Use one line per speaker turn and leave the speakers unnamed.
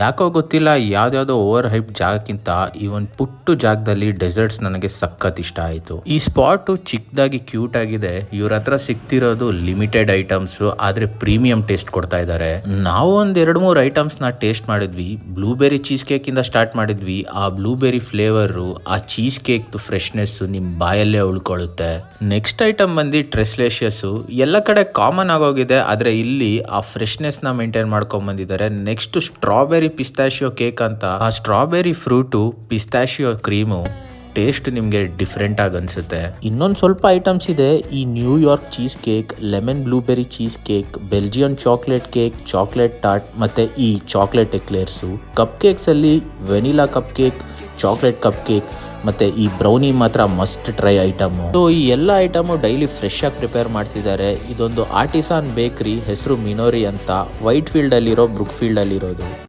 ಯಾಕೋ ಗೊತ್ತಿಲ್ಲ, ಯಾವ್ದ್ಯಾವ್ದೋ over hype ಜಾಗಕ್ಕಿಂತ ಈ ಒಂದು ಪುಟ್ಟು ಜಾಗದಲ್ಲಿ ಡೆಸರ್ಟ್ಸ್ ನನಗೆ ಸಖತ್ ಇಷ್ಟ ಆಯಿತು. ಈ ಸ್ಪಾಟು ಚಿಕ್ಕದಾಗಿ ಕ್ಯೂಟ್ ಆಗಿದೆ. ಇವ್ರ ಹತ್ರ ಸಿಗ್ತಿರೋದು ಲಿಮಿಟೆಡ್ ಐಟಮ್ಸ್, ಆದ್ರೆ ಪ್ರೀಮಿಯಂ ಟೇಸ್ಟ್ ಕೊಡ್ತಾ ಇದ್ದಾರೆ. ನಾವು ಒಂದ್ 2-3 ಐಟಮ್ಸ್ ನ ಟೇಸ್ಟ್ ಮಾಡಿದ್ವಿ. ಬ್ಲೂಬೆರಿ ಚೀಸ್ ಕೇಕ್ ಇಂದ ಸ್ಟಾರ್ಟ್ ಮಾಡಿದ್ವಿ. ಆ ಬ್ಲೂಬೆರಿ ಫ್ಲೇವರ್, ಆ ಚೀಸ್ ಕೇಕ್ ಫ್ರೆಶ್ನೆಸ್ ನಿಮ್ ಬಾಯಲ್ಲೇ ಉಳ್ಕೊಳ್ಳುತ್ತೆ. ನೆಕ್ಸ್ಟ್ ಐಟಮ್ ಬಂದು ಟ್ರೆಸ್ಲೇಷಿಯಸ್. ಎಲ್ಲ ಕಡೆ ಕಾಮನ್ ಆಗೋಗಿದೆ, ಆದ್ರೆ ಇಲ್ಲಿ ಆ ಫ್ರೆಶ್ನೆಸ್ ನ ಮೇಂಟೈನ್ ಮಾಡ್ಕೊಂಡ್ ಬಂದಿದ್ದಾರೆ. ನೆಕ್ಸ್ಟ್ ಸ್ಟ್ರಾಬೆರಿ ಪಿಸ್ತಾಶಿಯೋ ಕೇಕ್ ಅಂತ. ಆ ಸ್ಟ್ರಾಬೆರಿ ಫ್ರೂಟು, ಪಿಸ್ತಾಶಿಯೋ ಕ್ರೀಮು ಟೇಸ್ಟ್ ನಿಮಗೆ ಡಿಫ್ರೆಂಟ್ ಆಗಿ ಅನ್ಸುತ್ತೆ. ಇನ್ನೊಂದು ಸ್ವಲ್ಪ ಐಟಮ್ಸ್ ಇದೆ. ಈ New York cheese cake, lemon blueberry cheese cake, Belgian chocolate cake, chocolate tort, ಮತ್ತೆ ಈ ಚಾಕ್ಲೇಟ್ ಎಕ್ಲೇರ್ಸು. ಕಪ್ ಕೇಕ್ಸ್ ಅಲ್ಲಿ vanilla cup cake, chocolate cup cake, ಮತ್ತೆ ಈ ಬ್ರೌನಿ ಮಾತ್ರ ಮಸ್ಟ್ ಟ್ರೈ ಐಟಮ್. ಸೊ ಈ ಎಲ್ಲ ಐಟಮು ಡೈಲಿ ಫ್ರೆಶ್ ಆಗಿ ಪ್ರಿಪೇರ್ ಮಾಡ್ತಿದ್ದಾರೆ. ಇದೊಂದು ಆರ್ಟಿಸಾನ್ ಬೇಕರಿ, ಹೆಸರು ಮಿನೋರಿ ಅಂತ, ವೈಟ್ ಫೀಲ್ಡ್ ಅಲ್ಲಿರೋ ಬ್ರೂಕ್ ಫೀಲ್ಡ್ ಅಲ್ಲಿರೋದು.